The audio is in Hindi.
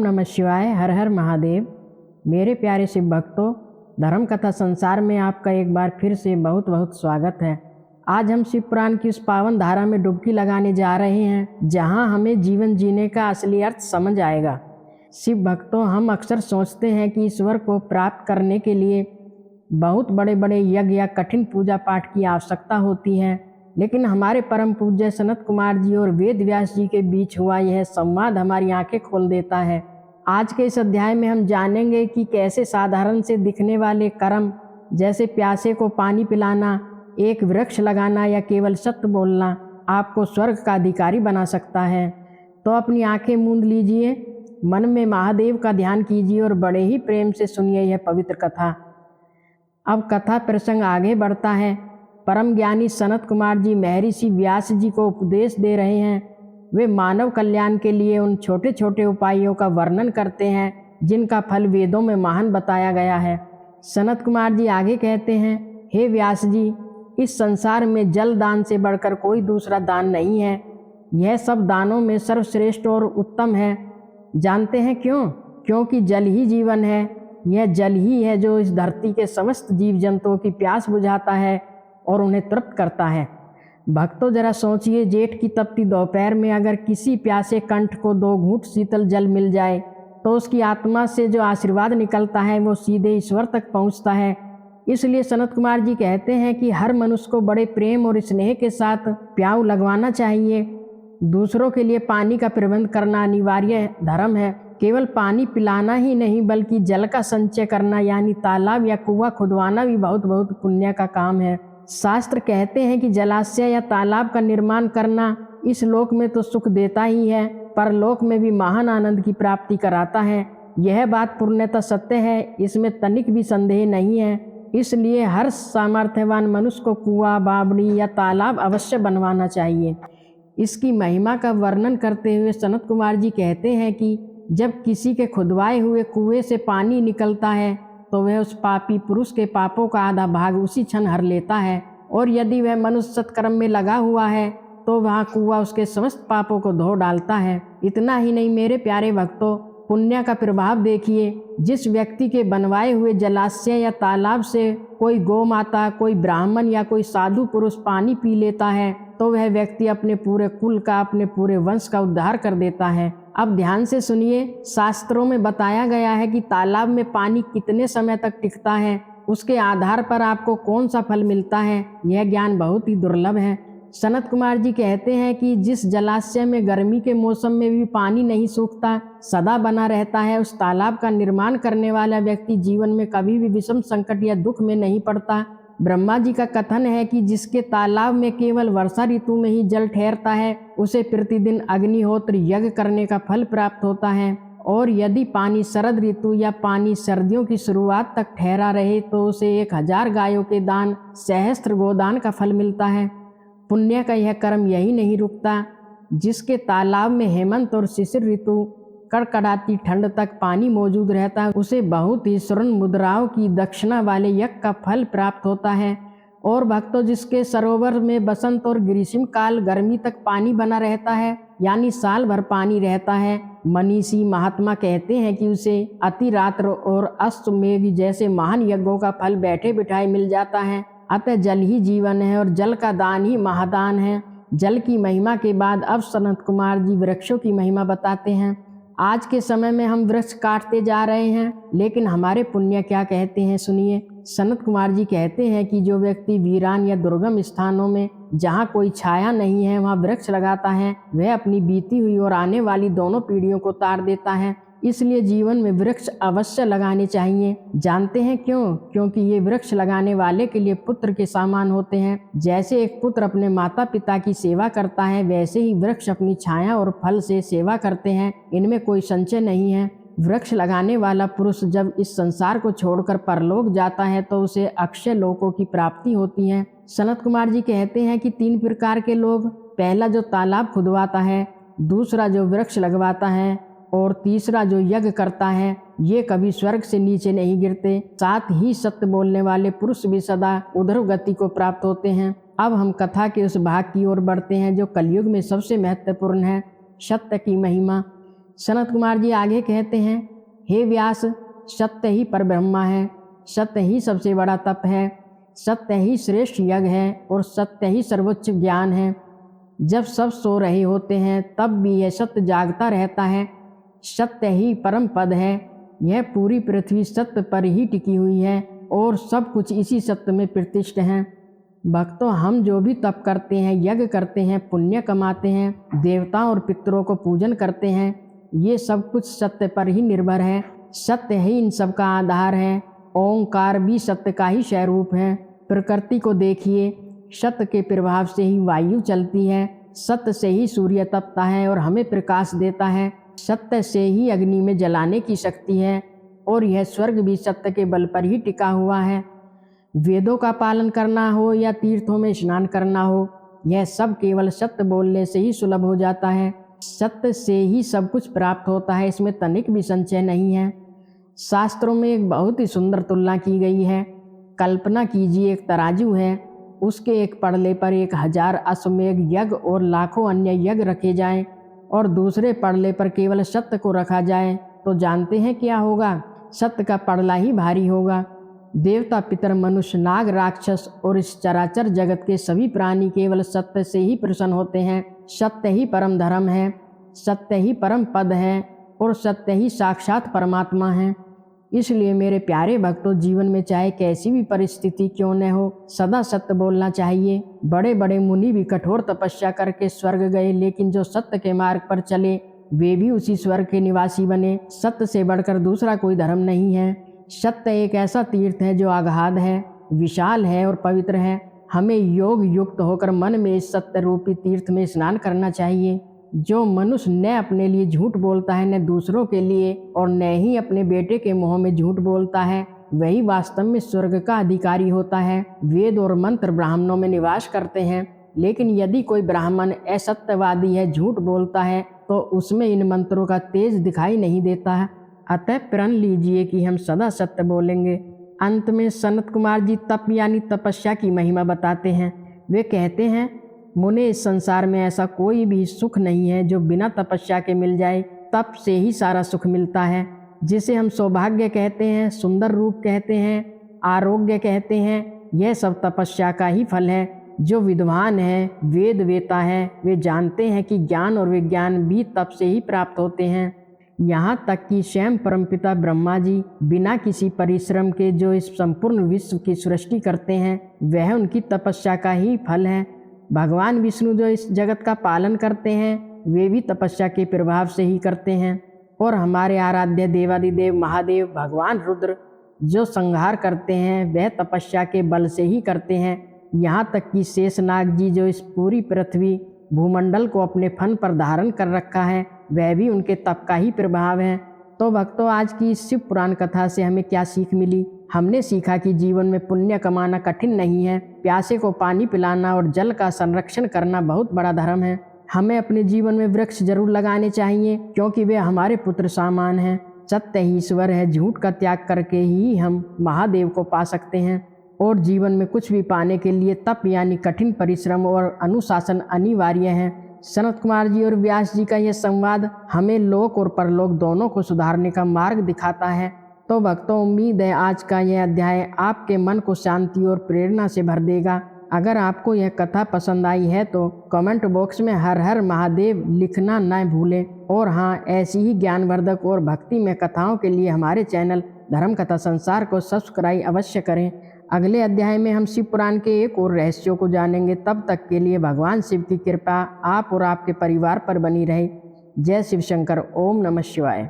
नमः शिवाय। हर हर महादेव। मेरे प्यारे शिव भक्तों, धर्म कथा संसार में आपका एक बार फिर से बहुत बहुत स्वागत है। आज हम शिव पुराण की उस पावन धारा में डुबकी लगाने जा रहे हैं जहां हमें जीवन जीने का असली अर्थ समझ आएगा। शिव भक्तों, हम अक्सर सोचते हैं कि ईश्वर को प्राप्त करने के लिए बहुत बड़े बड़े यज्ञ या कठिन पूजा पाठ की आवश्यकता होती है, लेकिन हमारे परम पूज्य सनत कुमार जी और वेद व्यास जी के बीच हुआ यह संवाद हमारी आंखें खोल देता है। आज के इस अध्याय में हम जानेंगे कि कैसे साधारण से दिखने वाले कर्म जैसे प्यासे को पानी पिलाना, एक वृक्ष लगाना या केवल सत्य बोलना आपको स्वर्ग का अधिकारी बना सकता है। तो अपनी आंखें मूंद लीजिए, मन में महादेव का ध्यान कीजिए और बड़े ही प्रेम से सुनिए यह पवित्र कथा। अब कथा प्रसंग आगे बढ़ता है। परम ज्ञानी सनत कुमार जी महर्षि व्यास जी को उपदेश दे रहे हैं। वे मानव कल्याण के लिए उन छोटे छोटे उपायों का वर्णन करते हैं जिनका फल वेदों में महान बताया गया है। सनत कुमार जी आगे कहते हैं, हे व्यास जी, इस संसार में जल दान से बढ़कर कोई दूसरा दान नहीं है। यह सब दानों में सर्वश्रेष्ठ और उत्तम है। जानते हैं क्यों? क्योंकि जल ही जीवन है। यह जल ही है जो इस धरती के समस्त जीव जंतुओं की प्यास बुझाता है और उन्हें तृप्त करता है। भक्तों, जरा सोचिए, जेठ की तपती दोपहर में अगर किसी प्यासे कंठ को 2 घूंट शीतल जल मिल जाए तो उसकी आत्मा से जो आशीर्वाद निकलता है वो सीधे ईश्वर तक पहुंचता है। इसलिए सनत कुमार जी कहते हैं कि हर मनुष्य को बड़े प्रेम और स्नेह के साथ प्याऊ लगवाना चाहिए। दूसरों के लिए पानी का प्रबंध करना अनिवार्य धर्म है। केवल पानी पिलाना ही नहीं बल्कि जल का संचय करना यानी तालाब या कुआं खुदवाना भी बहुत बहुत पुण्य का काम है। शास्त्र कहते हैं कि जलाशय या तालाब का निर्माण करना इस लोक में तो सुख देता ही है, परलोक में भी महान आनंद की प्राप्ति कराता है। यह बात पूर्णतः सत्य है, इसमें तनिक भी संदेह नहीं है। इसलिए हर सामर्थ्यवान मनुष्य को कुआं, बावड़ी या तालाब अवश्य बनवाना चाहिए। इसकी महिमा का वर्णन करते हुए सनत कुमार जी कहते हैं कि जब किसी के खुदवाए हुए कुएं से पानी निकलता है तो वह उस पापी पुरुष के पापों का आधा भाग उसी क्षण हर लेता है, और यदि वह मनुष्य सत्कर्म में लगा हुआ है तो वह कुआं उसके समस्त पापों को धो डालता है। इतना ही नहीं मेरे प्यारे भक्तों, पुण्य का प्रभाव देखिए। जिस व्यक्ति के बनवाए हुए जलाशय या तालाब से कोई गौ माता, कोई ब्राह्मण या कोई साधु पुरुष पानी पी लेता है तो वह व्यक्ति अपने पूरे कुल का, अपने पूरे वंश का उद्धार कर देता है। अब ध्यान से सुनिए, शास्त्रों में बताया गया है कि तालाब में पानी कितने समय तक टिकता है, उसके आधार पर आपको कौन सा फल मिलता है। यह ज्ञान बहुत ही दुर्लभ है। सनत कुमार जी कहते हैं कि जिस जलाशय में गर्मी के मौसम में भी पानी नहीं सूखता, सदा बना रहता है, उस तालाब का निर्माण करने वाला व्यक्ति जीवन में कभी भी विषम संकट या दुख में नहीं पड़ता। ब्रह्मा जी का कथन है कि जिसके तालाब में केवल वर्षा ऋतु में ही जल ठहरता है उसे प्रतिदिन अग्निहोत्र यज्ञ करने का फल प्राप्त होता है, और यदि पानी शरद ऋतु या पानी सर्दियों की शुरुआत तक ठहरा रहे तो उसे 1000 गायों के दान, सहस्त्र गोदान का फल मिलता है। पुण्य का यह कर्म यही नहीं रुकता। जिसके तालाब में हेमंत और शिशिर ऋतु कड़कड़ाती ठंड तक पानी मौजूद रहता है उसे बहुत ही स्वर्ण मुद्राओं की दक्षिणा वाले यज्ञ का फल प्राप्त होता है। और भक्तों, जिसके सरोवर में बसंत और ग्रीष्म काल गर्मी तक पानी बना रहता है यानी साल भर पानी रहता है, मनीषी महात्मा कहते हैं कि उसे अति रात्र और अश्वमेघ जैसे महान यज्ञों का फल बैठे बिठाए मिल जाता है। अतः जल ही जीवन है और जल का दान ही महादान है। जल की महिमा के बाद अब सनत कुमार जी वृक्षों की महिमा बताते हैं। आज के समय में हम वृक्ष काटते जा रहे हैं, लेकिन हमारे पुण्य क्या कहते हैं, सुनिए। सनत कुमार जी कहते हैं कि जो व्यक्ति वीरान या दुर्गम स्थानों में जहाँ कोई छाया नहीं है वहाँ वृक्ष लगाता है, वह अपनी बीती हुई और आने वाली दोनों पीढ़ियों को तार देता है। इसलिए जीवन में वृक्ष अवश्य लगाने चाहिए। जानते हैं क्यों? क्योंकि ये वृक्ष लगाने वाले के लिए पुत्र के समान होते हैं। जैसे एक पुत्र अपने माता पिता की सेवा करता है, वैसे ही वृक्ष अपनी छाया और फल से सेवा करते हैं। इनमें कोई संशय नहीं है। वृक्ष लगाने वाला पुरुष जब इस संसार को छोड़कर परलोक जाता है तो उसे अक्षय लोकों की प्राप्ति होती है। सनत कुमार जी कहते हैं कि 3 प्रकार के लोग, पहला जो तालाब खुदवाता है, दूसरा जो वृक्ष लगवाता है और तीसरा जो यज्ञ करता है, ये कभी स्वर्ग से नीचे नहीं गिरते। साथ ही सत्य बोलने वाले पुरुष भी सदा उधर गति को प्राप्त होते हैं। अब हम कथा के उस भाग की ओर बढ़ते हैं जो कलयुग में सबसे महत्वपूर्ण है, सत्य की महिमा। सनत कुमार जी आगे कहते हैं, हे व्यास, सत्य ही परब्रह्मा है, सत्य ही सबसे बड़ा तप है, सत्य ही श्रेष्ठ यज्ञ है और सत्य ही सर्वोच्च ज्ञान है। जब सब सो रहे होते हैं तब भी यह सत्य जागता रहता है। सत्य ही परम पद है। यह पूरी पृथ्वी सत्य पर ही टिकी हुई है और सब कुछ इसी सत्य में प्रतिष्ठित है। भक्तों, हम जो भी तप करते हैं, यज्ञ करते हैं, पुण्य कमाते हैं, देवताओं और पितरों को पूजन करते हैं, ये सब कुछ सत्य पर ही निर्भर है। सत्य ही इन सब का आधार है। ओंकार भी सत्य का ही स्वरूप है। प्रकृति को देखिए, सत्य के प्रभाव से ही वायु चलती है, सत्य से ही सूर्य तपता है और हमें प्रकाश देता है, सत्य से ही अग्नि में जलाने की शक्ति है और यह स्वर्ग भी सत्य के बल पर ही टिका हुआ है। वेदों का पालन करना हो या तीर्थों में स्नान करना हो, यह सब केवल सत्य बोलने से ही सुलभ हो जाता है। सत्य से ही सब कुछ प्राप्त होता है, इसमें तनिक भी संशय नहीं है। शास्त्रों में एक बहुत ही सुंदर तुलना की गई है। कल्पना कीजिए, एक तराजू है, उसके एक पड़ले पर 1000 अश्वमेध यज्ञ और लाखों अन्य यज्ञ रखे जाएं और दूसरे पड़ले पर केवल सत्य को रखा जाए तो जानते हैं क्या होगा? सत्य का पड़ला ही भारी होगा। देवता, पितर, मनुष्य, नाग, राक्षस और इस चराचर जगत के सभी प्राणी केवल सत्य से ही प्रसन्न होते हैं। सत्य ही परम धर्म है, सत्य ही परम पद है और सत्य ही साक्षात परमात्मा है। इसलिए मेरे प्यारे भक्तों, जीवन में चाहे कैसी भी परिस्थिति क्यों न हो, सदा सत्य बोलना चाहिए। बड़े बड़े मुनि भी कठोर तपस्या करके स्वर्ग गए, लेकिन जो सत्य के मार्ग पर चले वे भी उसी स्वर्ग के निवासी बने। सत्य से बढ़कर दूसरा कोई धर्म नहीं है। सत्य एक ऐसा तीर्थ है जो अगाध है, विशाल है और पवित्र है। हमें योग युक्त होकर मन में इस सत्य रूपी तीर्थ में स्नान करना चाहिए। जो मनुष्य न अपने लिए झूठ बोलता है, न दूसरों के लिए और न ही अपने बेटे के मुँह में झूठ बोलता है, वही वास्तव में स्वर्ग का अधिकारी होता है। वेद और मंत्र ब्राह्मणों में निवास करते हैं, लेकिन यदि कोई ब्राह्मण असत्यवादी है, झूठ बोलता है, तो उसमें इन मंत्रों का तेज दिखाई नहीं देता है। अतः प्रण लीजिए कि हम सदा सत्य बोलेंगे। अंत में सनत कुमार जी तप यानी तपस्या की महिमा बताते हैं। वे कहते हैं, मुने, इस संसार में ऐसा कोई भी सुख नहीं है जो बिना तपस्या के मिल जाए। तप से ही सारा सुख मिलता है, जिसे हम सौभाग्य कहते हैं, सुंदर रूप कहते हैं, आरोग्य कहते हैं। यह सब तपस्या का ही फल है। जो विद्वान है, वेद वेता है, वे जानते हैं कि ज्ञान और विज्ञान भी तप से ही प्राप्त होते हैं। यहाँ तक कि स्वयं परमपिता ब्रह्मा जी बिना किसी परिश्रम के जो इस संपूर्ण विश्व की सृष्टि करते हैं, वह उनकी तपस्या का ही फल है। भगवान विष्णु जो इस जगत का पालन करते हैं, वे भी तपस्या के प्रभाव से ही करते हैं। और हमारे आराध्य देवादिदेव महादेव भगवान रुद्र जो संहार करते हैं, वह तपस्या के बल से ही करते हैं। यहाँ तक कि शेषनाग जी जो इस पूरी पृथ्वी भूमंडल को अपने फन पर धारण कर रखा है, वह भी उनके तप का ही प्रभाव है। तो भक्तों, आज की इस शिव पुराण कथा से हमें क्या सीख मिली? हमने सीखा कि जीवन में पुण्य कमाना कठिन नहीं है। प्यासे को पानी पिलाना और जल का संरक्षण करना बहुत बड़ा धर्म है। हमें अपने जीवन में वृक्ष जरूर लगाने चाहिए, क्योंकि वे हमारे पुत्र समान हैं। सत्य ही ईश्वर है। झूठ का त्याग करके ही हम महादेव को पा सकते हैं। और जीवन में कुछ भी पाने के लिए तप यानी कठिन परिश्रम और अनुशासन अनिवार्य है। सनत कुमार जी और व्यास जी का यह संवाद हमें लोक और परलोक दोनों को सुधारने का मार्ग दिखाता है। तो भक्तों, उम्मीद है आज का यह अध्याय आपके मन को शांति और प्रेरणा से भर देगा। अगर आपको यह कथा पसंद आई है तो कमेंट बॉक्स में हर हर महादेव लिखना न भूलें। और हाँ, ऐसी ही ज्ञानवर्धक और भक्ति में कथाओं के लिए हमारे चैनल धर्म कथा संसार को सब्सक्राइब अवश्य करें। अगले अध्याय में हम शिव पुराण के एक और रहस्यों को जानेंगे। तब तक के लिए भगवान शिव की कृपा आप और आपके परिवार पर बनी रहे। जय शिव शंकर। ओम नमः शिवाय।